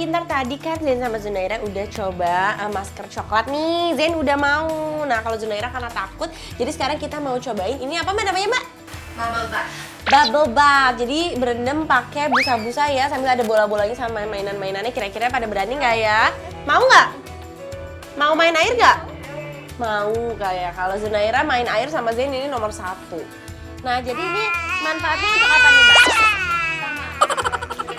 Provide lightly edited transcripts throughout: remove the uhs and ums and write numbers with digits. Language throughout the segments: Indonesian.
Pintar, tadi kan Zain sama Zunaira udah coba masker coklat nih. Zain udah mau. Nah kalau Zunaira karena takut, jadi sekarang kita mau cobain ini apa mbak namanya mbak? Bubble bath. Bubble bath. Jadi berendam pakai busa-busa ya, sambil ada bola-bolanya sama mainan-mainannya. Kira-kira pada berani nggak ya? Mau nggak? Mau main air nggak? Mau kayak. Kalau Zunaira main air sama Zain ini nomor 1. Nah jadi ini manfaatnya untuk apa nih mbak?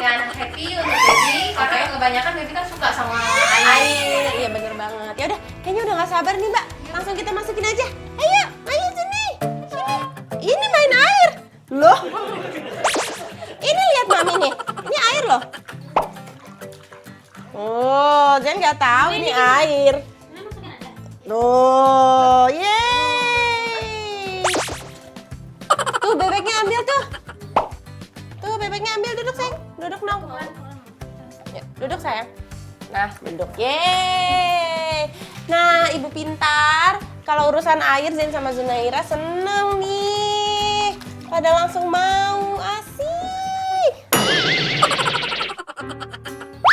Dan happy untuk baby, karena kebanyakan baby kan suka sama air. Iya bener banget. Ya udah, kayaknya udah nggak sabar nih mbak. Langsung kita masukin aja. Ayo sini. Ini main air. Loh? Ini lihat mami nih. Ini air loh. Oh, Jen nggak tahu ini air. Loh, yeay. Tuh bebeknya ambil tuh. Tuh bebeknya ambil, duduk sayang. Duduk dong. Ya, duduk sayang. Nah, duduk. Yeay. Nah, ibu pintar. Kalau urusan air, Zain sama Zunaira seneng nih. Pada langsung mau. Asik.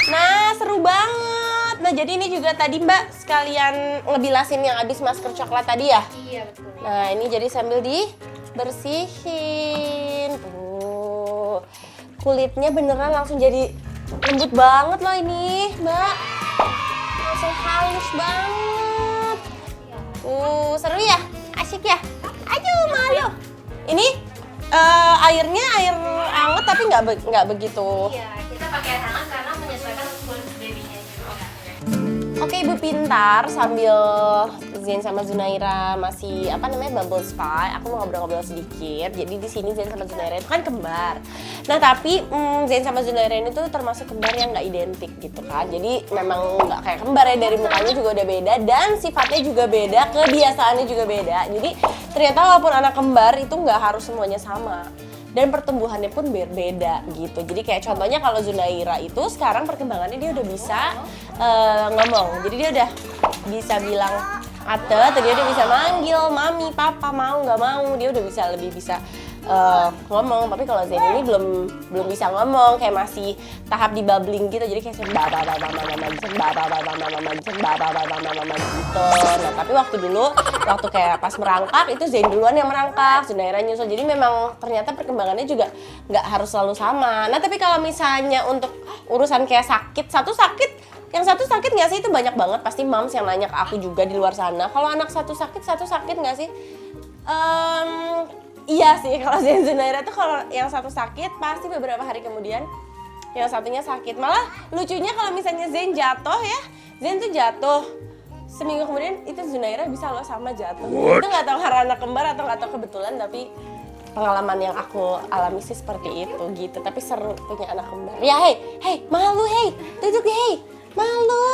Nah, seru banget. Nah, jadi ini juga tadi Mbak sekalian ngebilasin yang habis masker coklat tadi ya? Iya, betul. Nah, ini jadi sambil dibersihin. Tuh. Kulitnya beneran langsung jadi lembut banget loh ini, Mbak. Langsung halus banget. Seru ya? Asyik ya? Aduh, malu. Ini airnya air hangat tapi nggak begitu. Iya, kita pakai air hangat karena menyesuaikan kulit babynya juga. Oke, ibu pintar, sambil Zain sama Zunaira masih bubble spa, aku mau ngobrol-ngobrol sedikit. Jadi di sini Zain sama Zunaira itu kan kembar. Nah tapi Zain sama Zunaira ini tuh termasuk kembar yang nggak identik gitu kan. Jadi memang nggak kayak kembar ya, dari mukanya juga udah beda dan sifatnya juga beda, kebiasaannya juga beda. Jadi ternyata walaupun anak kembar itu nggak harus semuanya sama. Dan pertumbuhannya pun berbeda gitu. Jadi kayak contohnya kalau Zunaira itu sekarang perkembangannya dia udah bisa ngomong. Jadi dia udah bisa bilang ate, dia udah bisa manggil mami, papa, mau nggak mau. Dia udah bisa lebih bisa ngomong. Tapi kalau Zain ini belum bisa ngomong, kayak masih tahap di bubbling gitu. Jadi kayak gitu. Nah tapi waktu kayak pas merangkak itu Zain duluan yang merangkak, Zunaira nyusul. Jadi memang ternyata perkembangannya juga nggak harus selalu sama. Nah tapi kalau misalnya untuk urusan kayak yang satu sakit nggak sih? Itu banyak banget pasti moms yang nanya ke aku juga di luar sana. Kalau anak satu sakit nggak sih? Iya sih, kalau Zain Zunaira tuh kalau yang satu sakit pasti beberapa hari kemudian yang satunya sakit. Malah lucunya kalau misalnya Zain jatuh ya, Zain tuh jatuh. Seminggu kemudian itu Zunaira bisa loh sama jatuh. Itu nggak tahu karena anak kembar atau nggak tahu kebetulan, tapi pengalaman yang aku alami sih seperti itu gitu. Tapi seru punya anak kembar. Ya hei, malu hei, duduk hei, malu.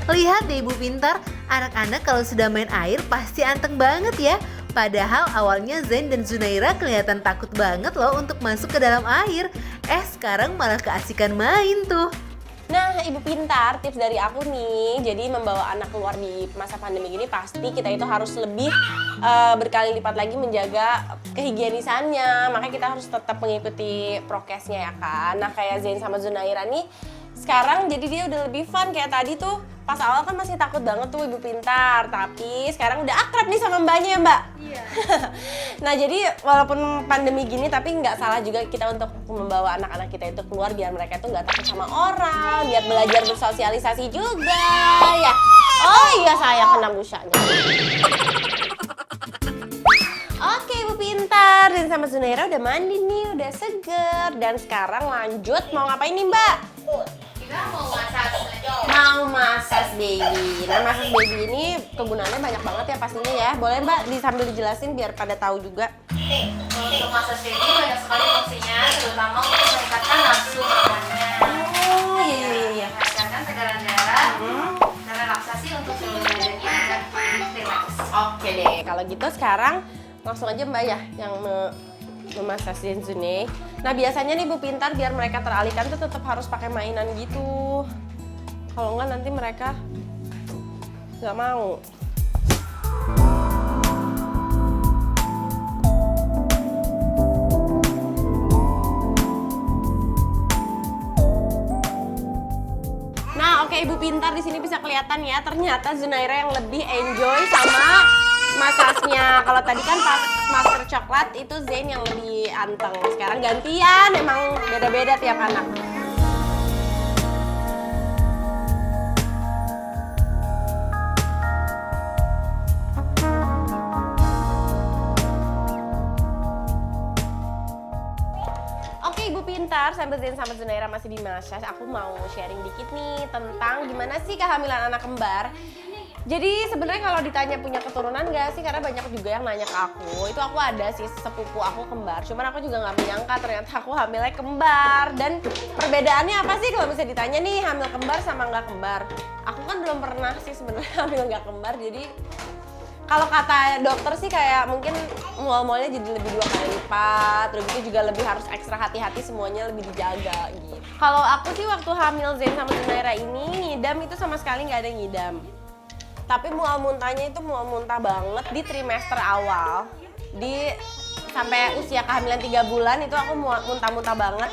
Lihat deh ibu pintar, anak-anak kalau sudah main air pasti anteng banget ya. Padahal awalnya Zain dan Zunaira kelihatan takut banget loh untuk masuk ke dalam air. Sekarang malah keasikan main tuh. Nah, ibu pintar, tips dari aku nih, jadi membawa anak keluar di masa pandemi gini pasti kita itu harus lebih berkali lipat lagi menjaga kehigienisannya. Makanya kita harus tetap mengikuti prokesnya ya kan. Nah, kayak Zain sama Zunaira nih, sekarang jadi dia udah lebih fun. Kayak tadi tuh, pas awal kan masih takut banget tuh ibu pintar. Tapi sekarang udah akrab nih sama mbaknya ya mbak? Iya. Nah jadi walaupun pandemi gini tapi nggak salah juga kita untuk membawa anak-anak kita itu keluar biar mereka tuh nggak takut sama orang, biar belajar bersosialisasi juga ya. Oh iya sayang kena busanya. Oke ibu pintar, dan sama Zunaira udah mandi nih, udah seger. Dan sekarang lanjut mau ngapain nih mbak? Kita mau masak. Mau masak baby. Nah masak baby ini kegunaannya banyak banget ya pastinya ya. Boleh mbak sambil dijelasin biar pada tahu juga. Untuk masak baby banyak sekali fungsinya, terutama untuk meningkatkan nafsu makannya. Oh iya. Meningkatkan peredaran darah, dan relaksasi untuk seluruh badannya agar rileks. Oke deh, kalau gitu sekarang langsung aja mbak ya yang memasak Zune. Nah biasanya nih Bu Pintar biar mereka teralihkan tuh tetap harus pakai mainan gitu. Kalau enggak nanti mereka nggak mau. Oke, Ibu Pintar di sini bisa kelihatan ya, ternyata Zunaira yang lebih enjoy sama masasnya. Kalau tadi kan pas masker coklat itu Zain yang lebih anteng. Sekarang gantian, emang beda-beda tiap anak. Oke, Ibu Pintar, sambil Zain sama Zunaira masih di massage, aku mau sharing dikit nih tentang gimana sih kehamilan anak kembar. Jadi sebenarnya kalau ditanya punya keturunan nggak sih, karena banyak juga yang nanya ke aku. Itu aku ada sih sepupu aku kembar, cuman aku juga nggak menyangka ternyata aku hamilnya kembar. Dan perbedaannya apa sih kalau bisa ditanya nih hamil kembar sama nggak kembar? Aku kan belum pernah sih sebenarnya hamil nggak kembar, jadi kalau kata dokter sih kayak mungkin mual-mualnya jadi lebih 2 kali lipat, terus itu juga lebih harus ekstra hati-hati, semuanya lebih dijaga gitu. Kalau aku sih waktu hamil Zain sama Zunaira ini ngidam itu sama sekali nggak ada ngidam. Tapi mual muntahnya itu mual muntah banget di trimester awal. Sampai usia kehamilan 3 bulan itu aku muntah-muntah banget.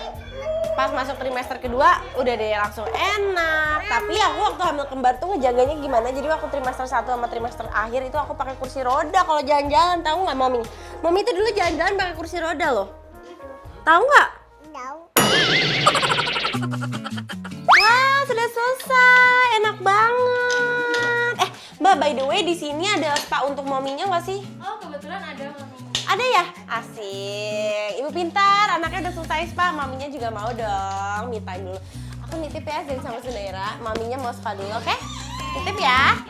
Pas masuk trimester kedua udah deh langsung enak. Tapi aku waktu hamil kembar tuh ngejaganya gimana? Jadi waktu trimester 1 sama trimester akhir itu aku pakai kursi roda kalau jalan-jalan. Tahu nggak Mami? Mami itu dulu jalan-jalan pakai kursi roda loh. Tahu nggak? Tahu. Wah, sudah selesai. Enak banget. Mbak, by the way di sini ada spa untuk maminya nggak sih? Oh, kebetulan ada mami. Ada ya? Asik. Ibu Pintar, anaknya udah selesai spa, maminya juga mau dong. Me time dulu. Aku nitip ya Zain sama Zunaira, maminya mau spa dulu, oke? Nitip ya.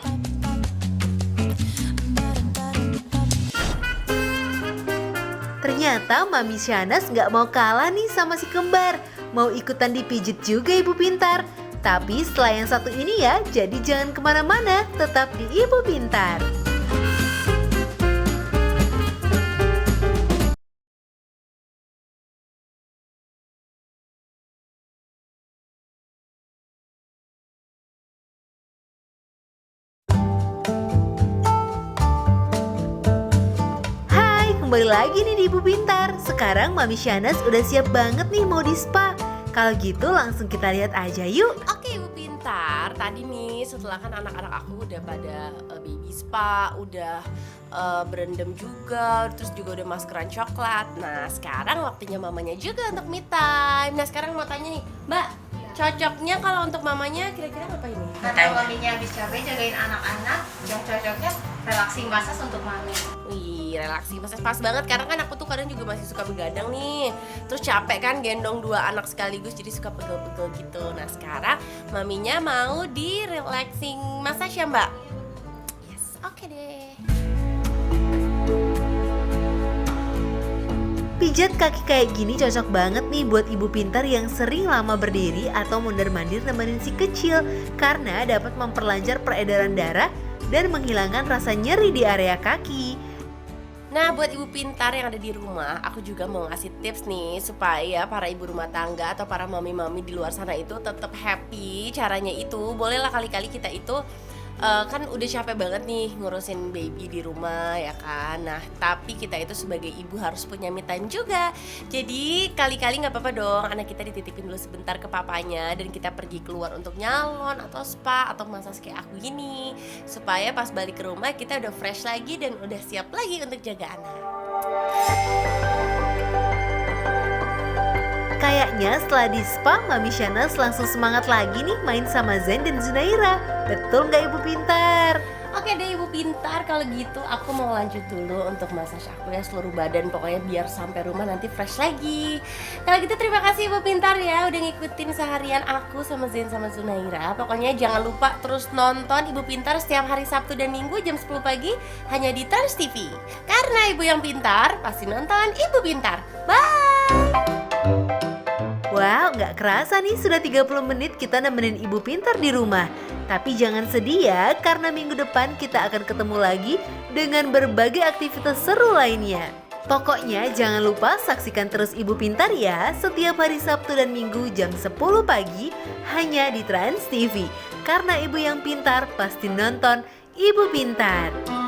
Ternyata Mami Shahnaz nggak mau kalah nih sama si kembar. Mau ikutan dipijit juga Ibu Pintar. Tapi setelah yang satu ini ya, jadi jangan kemana-mana, tetap di Ibu Pintar. Hai, kembali lagi nih di Ibu Pintar. Sekarang Mami Shahnaz udah siap banget nih mau di spa. Kalau gitu langsung kita lihat aja yuk. Oke Ibu Pintar, tadi nih setelah kan anak-anak aku udah pada baby spa, udah berendam juga, terus juga udah maskeran coklat. Nah sekarang waktunya mamanya juga untuk me time. Nah sekarang mau tanya nih, Mbak, cocoknya kalau untuk mamanya kira-kira apa ini? Karena maminya habis capek jagain anak-anak, yang cocoknya relaxing massage untuk mami. Wih, relaksi massage pas banget karena kan aku tuh kadang juga masih suka begadang nih. Terus capek kan gendong 2 anak sekaligus jadi suka pegel-pegel gitu. Nah, sekarang maminya mau di relaxing massage ya, Mbak? Yes, oke deh. Pijat kaki kayak gini cocok banget nih buat ibu pintar yang sering lama berdiri atau mondar-mandir nemenin si kecil karena dapat memperlancar peredaran darah dan menghilangkan rasa nyeri di area kaki. Nah, buat ibu pintar yang ada di rumah, aku juga mau ngasih tips nih supaya para ibu rumah tangga atau para mami-mami di luar sana itu tetap happy. Caranya itu, bolehlah kali-kali kita itu kan udah capek banget nih ngurusin baby di rumah ya kan. Nah tapi kita itu sebagai ibu harus punya me time juga. Jadi kali-kali gak apa-apa dong anak kita dititipin dulu sebentar ke papanya dan kita pergi keluar untuk nyalon atau spa atau massage kayak aku gini, supaya pas balik ke rumah kita udah fresh lagi dan udah siap lagi untuk jaga anak. Kayaknya setelah di spa, Mami Shahnaz langsung semangat lagi nih main sama Zain dan Zunaira. Betul nggak Ibu Pintar? Oke deh Ibu Pintar, kalau gitu aku mau lanjut dulu untuk massage aku ya seluruh badan, pokoknya biar sampai rumah nanti fresh lagi. Kalau gitu terima kasih Ibu Pintar ya udah ngikutin seharian aku sama Zain sama Zunaira. Pokoknya jangan lupa terus nonton Ibu Pintar setiap hari Sabtu dan Minggu jam 10 pagi hanya di Trans TV. Karena ibu yang pintar pasti nonton Ibu Pintar. Bye! Wow, nggak kerasa nih sudah 30 menit kita nemenin Ibu Pintar di rumah. Tapi jangan sedih ya, karena minggu depan kita akan ketemu lagi dengan berbagai aktivitas seru lainnya. Pokoknya jangan lupa saksikan terus Ibu Pintar ya, setiap hari Sabtu dan Minggu jam 10 pagi hanya di Trans TV. Karena ibu yang pintar pasti nonton Ibu Pintar.